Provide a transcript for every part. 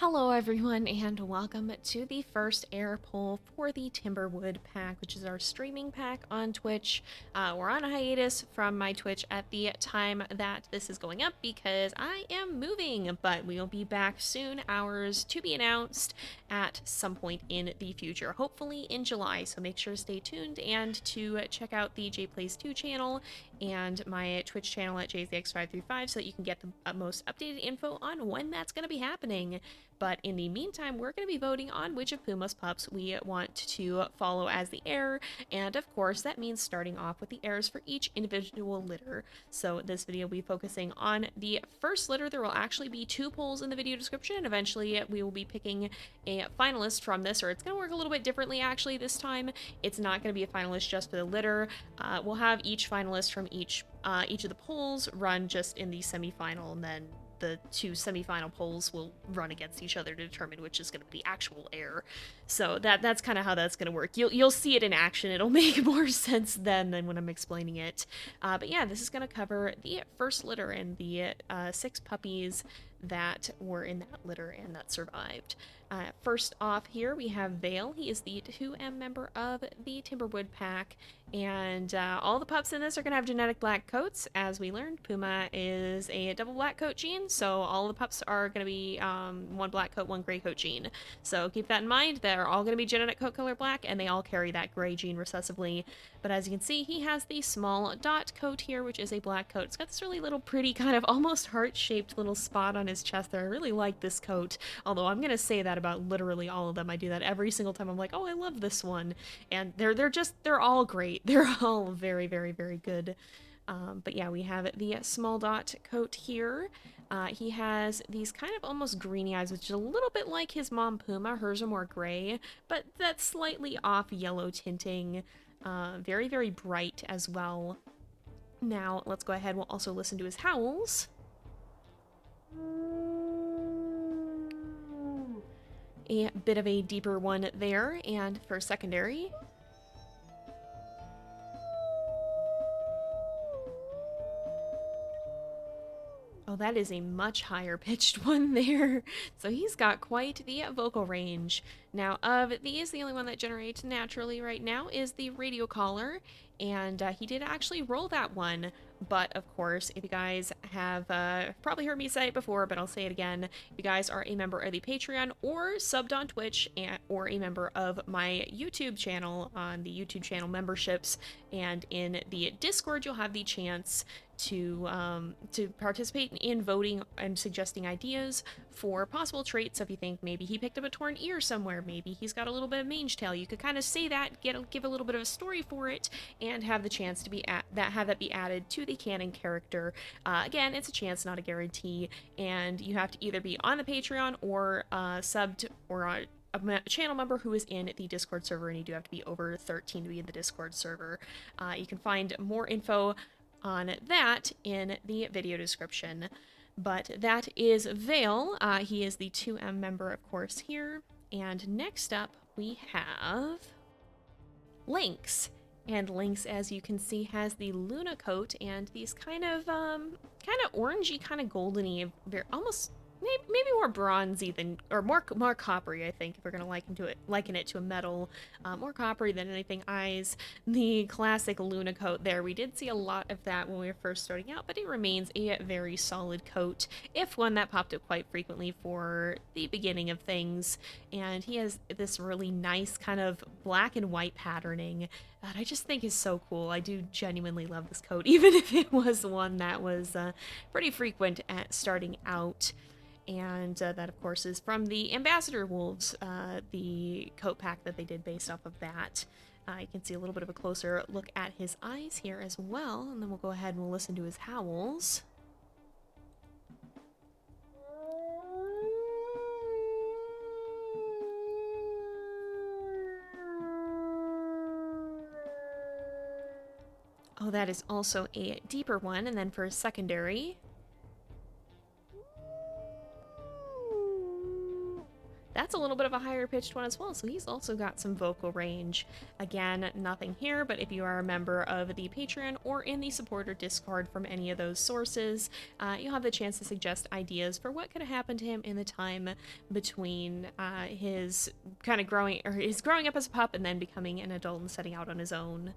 Hello everyone and welcome to the first Heir poll for the Timberwood pack, which is our streaming pack on Twitch. We're on a hiatus from my Twitch at the time that this is going up because I am moving, but we'll be back soon, hours to be announced at some point in the future, hopefully in July, so make sure to stay tuned and to check out the JayPlays 2 channel and my Twitch channel at JayZX535 so that you can get the most updated info on when that's going to be happening. But in the meantime, we're going to be voting on which of Puma's pups we want to follow as the heir, and of course that means starting off with the heirs for each individual litter. So this video will be focusing on the first litter. There will actually be 2 polls in the video description, and eventually we will be picking a finalist from this, or it's going to work a little bit differently actually this time. It's not going to be a finalist just for the litter. We'll have each finalist from each of the polls run just in the semi-final, and then the 2 semi-final polls will run against each other to determine which is going to be the actual heir. So that's kind of how that's going to work. You'll see it in action. It'll make more sense then than when I'm explaining it. But yeah, this is going to cover the first litter and the 6 puppies that were in that litter and that survived. First off here, we have Veyl. He is the 2M member of the Timberwood pack, and all the pups in this are going to have genetic black coats. As we learned, Puma is a double black coat gene, so all the pups are going to be 1 black coat, 1 gray coat gene. So keep that in mind. They're all going to be genetic coat color black, and they all carry that gray gene recessively. But as you can see, he has the small dot coat here, which is a black coat. It's got this really little pretty kind of almost heart-shaped little spot on his chest there. I really like this coat, although I'm going to say that about literally all of them. I do that every single time. I'm like, oh, I love this one. And they're all great. They're all very, very, very good. But yeah, we have the small dot coat here. He has these kind of almost greeny eyes, which is a little bit like his mom Puma. Hers are more gray, but that's slightly off yellow tinting. Very, very bright as well. Now, let's go ahead. We'll also listen to his howls. A bit of a deeper one there, and for secondary, oh, that is a much higher pitched one there. So he's got quite the vocal range. Now, of these, the only one that generates naturally right now is the radio collar, and he did actually roll that one. But of course, if you guys have probably heard me say it before, but I'll say it again, if you guys are a member of the Patreon or subbed on Twitch or a member of my YouTube channel on the YouTube channel memberships, and in the Discord, you'll have the chance to participate in voting and suggesting ideas for possible traits. So if you think maybe he picked up a torn ear somewhere, maybe he's got a little bit of mange tail, you could kind of say that, give a little bit of a story for it, and have the chance to have that be added to the canon character. Again, it's a chance, not a guarantee, and you have to either be on the Patreon or subbed or a channel member who is in the Discord server, and you do have to be over 13 to be in the Discord server. You can find more info on that in the video description. But that is Veyl. He is the 2M member, of course, here. And next up, we have Lynx. And Lynx, as you can see, has the Luna coat and these kind of orangey, kind of goldeny, almost maybe more bronzy than, or more coppery, I think, if we're gonna liken it to a metal, more coppery than anything. Eyes, the classic Luna coat there. We did see a lot of that when we were first starting out, but it remains a very solid coat, if one that popped up quite frequently for the beginning of things. And he has this really nice kind of black and white patterning that I just think is so cool. I do genuinely love this coat, even if it was one that was pretty frequent at starting out. And that, of course, is from the Ambassador Wolves, the coat pack that they did based off of that. You can see a little bit of a closer look at his eyes here as well, and then we'll go ahead and we'll listen to his howls. Oh, that is also a deeper one, and then for a secondary, that's a little bit of a higher pitched one as well, so he's also got some vocal range. Again, nothing here, but if you are a member of the Patreon or in the supporter Discord from any of those sources, you'll have the chance to suggest ideas for what could have happened to him in the time between his kind of growing up as a pup and then becoming an adult and setting out on his own.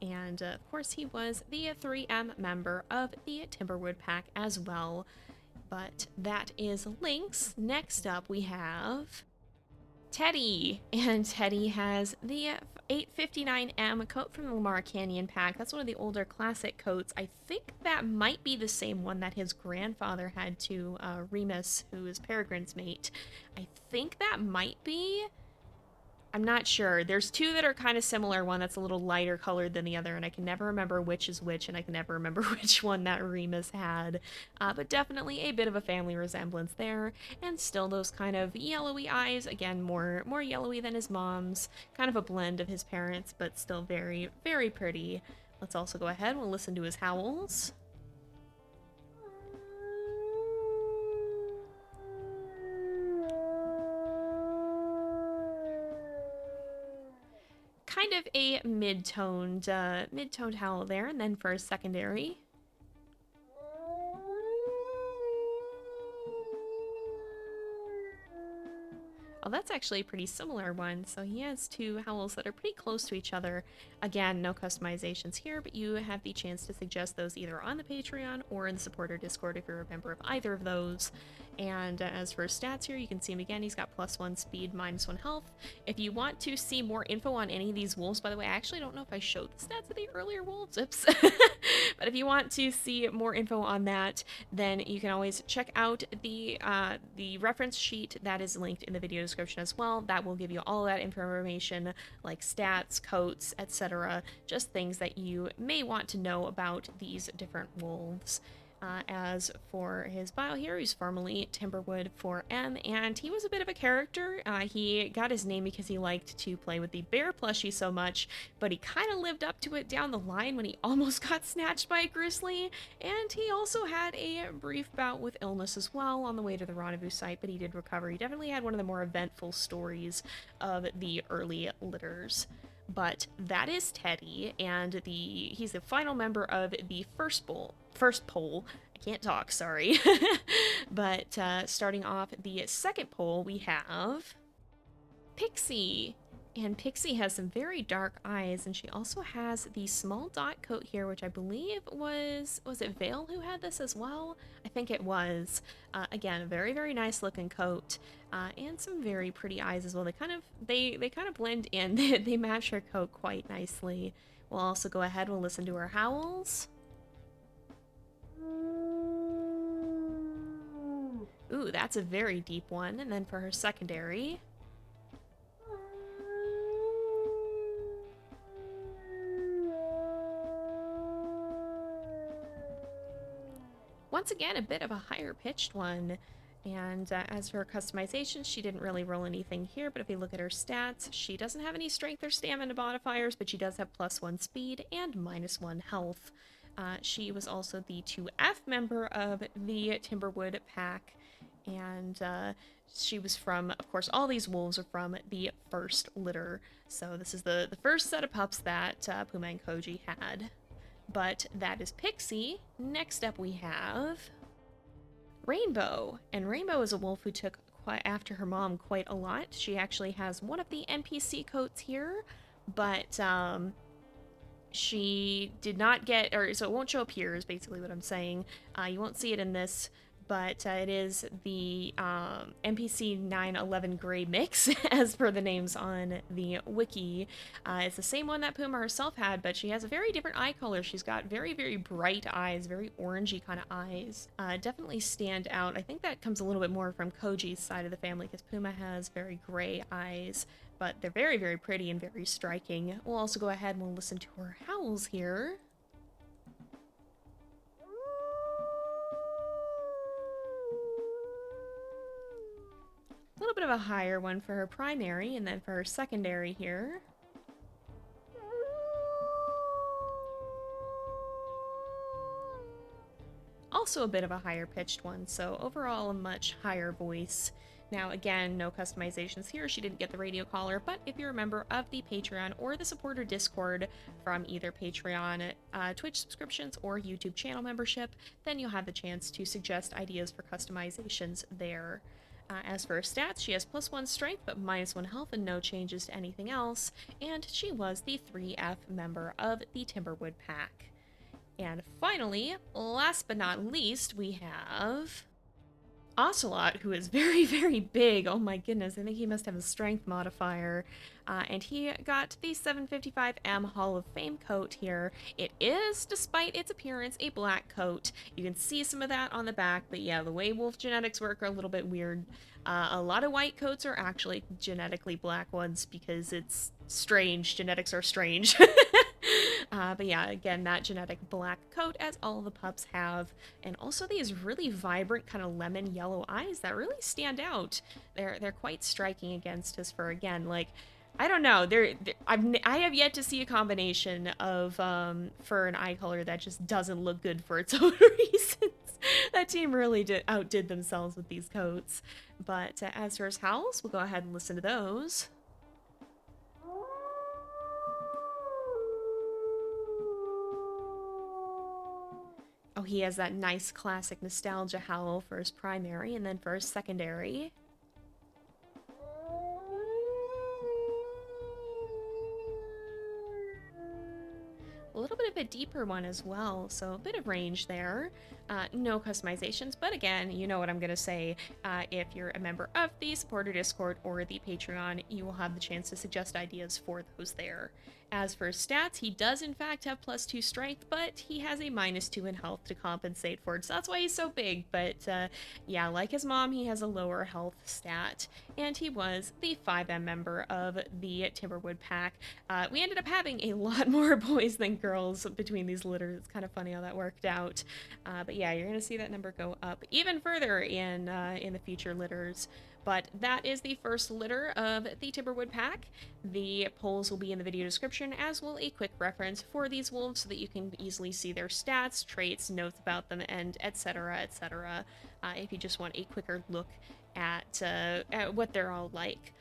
And of course, he was the 3M member of the Timberwood Pack as well. But that is Lynx. Next up, we have Teddie. And Teddie has the 859M coat from the Lamar Canyon Pack. That's one of the older classic coats. I think that might be the same one that his grandfather had to Remus, who is Peregrine's mate. I think that might be. I'm not sure. There's two that are kind of similar, one that's a little lighter colored than the other, and I can never remember which is which, and I can never remember which one that Remus had. But definitely a bit of a family resemblance there, and still those kind of yellowy eyes, again, more yellowy than his mom's, kind of a blend of his parents, but still very, very pretty. Let's also go ahead and we'll listen to his howls. Kind of a mid-toned howl there, and then for a secondary. Oh, that's actually a pretty similar one. So he has two howls that are pretty close to each other. Again, no customizations here, but you have the chance to suggest those either on the Patreon or in the supporter Discord if you're a member of either of those. And as for his stats here, you can see him again. He's got +1 speed, -1 health. If you want to see more info on any of these wolves, by the way, I actually don't know if I showed the stats of the earlier wolves. Oops. But if you want to see more info on that, then you can always check out the reference sheet that is linked in the video description as well. That will give you all that information, like stats, coats, etc. Just things that you may want to know about these different wolves. As for his bio here, he's formerly Timberwood 4M, and he was a bit of a character. He got his name because he liked to play with the bear plushie so much, but he kind of lived up to it down the line when he almost got snatched by a grizzly, and he also had a brief bout with illness as well on the way to the rendezvous site, but he did recover. He definitely had one of the more eventful stories of the early litters. But that is Teddie, and he's the final member of the first poll. I can't talk, sorry. But starting off the second poll, we have Pixie. And Pixie has some very dark eyes, and she also has the small dot coat here, which I believe was it Veyl who had this as well? I think it was. Again, a very, very nice looking coat, and some very pretty eyes as well. They kind of blend in. They match her coat quite nicely. We'll also go ahead, we'll listen to her howls. Ooh, that's a very deep one. And then for her secondary. Once again, a bit of a higher pitched one. And as for her customization, she didn't really roll anything here, but if we look at her stats, she doesn't have any strength or stamina modifiers, but she does have +1 speed and -1 health. She was also the 2F member of the Timberwood Pack, and she was from, of course, all these wolves are from the first litter. So this is the first set of pups that Puma and Koji had. But that is Pixie. Next up we have Rainbow. And Rainbow is a wolf who took quite after her mom quite a lot. She actually has one of the NPC coats here, but she did not get, or so it won't show up here is basically what I'm saying. You won't see it in this, but it is the NPC 911 gray mix, as per the names on the wiki. It's the same one that Puma herself had, but she has a very different eye color. She's got very, very bright eyes, very orangey kind of eyes. Definitely stand out. I think that comes a little bit more from Koji's side of the family, because Puma has very gray eyes, but they're very, very pretty and very striking. We'll also go ahead and we'll listen to her howls here. A little bit of a higher one for her primary, and then for her secondary here. Also a bit of a higher pitched one, so overall a much higher voice. Now, again, no customizations here. She didn't get the radio collar, but if you're a member of the Patreon or the supporter Discord from either Patreon, Twitch subscriptions, or YouTube channel membership, then you'll have the chance to suggest ideas for customizations there. As for her stats, she has +1 strength but -1 health and no changes to anything else, and she was the 3F member of the Timberwood pack. And finally, last but not least, we have Ocelot, who is very, very big. Oh my goodness, I think he must have a strength modifier. And he got the 755M Hall of Fame coat here. It is, despite its appearance, a black coat. You can see some of that on the back, but yeah, the way wolf genetics work are a little bit weird. A lot of white coats are actually genetically black ones because it's strange. Genetics are strange. But yeah, again, that genetic black coat, as all the pups have, and also these really vibrant kind of lemon yellow eyes that really stand out. They're quite striking against his fur. Again, like, I don't know, I have yet to see a combination of fur and eye color that just doesn't look good for its own reasons. That team really outdid themselves with these coats. But as for his howls, we'll go ahead and listen to those. Oh, he has that nice classic nostalgia howl for his primary, and then for his secondary. A little bit of a deeper one as well, so a bit of range there. No customizations, but again, you know what I'm going to say. If you're a member of the supporter Discord or the Patreon, you will have the chance to suggest ideas for those there. As for stats, he does in fact have +2 strength, but he has a -2 in health to compensate for it, so that's why he's so big. But yeah, like his mom, he has a lower health stat, and he was the 5M member of the Timberwood pack. We ended up having a lot more boys than girls between these litters. It's kind of funny how that worked out. But yeah, you're going to see that number go up even further in the future litters. But that is the first litter of the Timberwood pack. The polls will be in the video description, as will a quick reference for these wolves so that you can easily see their stats, traits, notes about them, and etc., etc. If you just want a quicker look at what they're all like.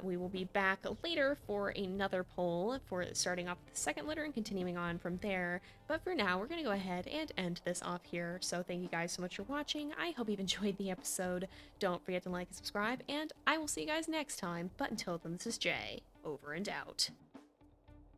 We will be back later for another poll for starting off with the second litter and continuing on from there. But for now, we're going to go ahead and end this off here. So thank you guys so much for watching. I hope you've enjoyed the episode. Don't forget to like and subscribe, and I will see you guys next time. But until then, this is Jay, over and out.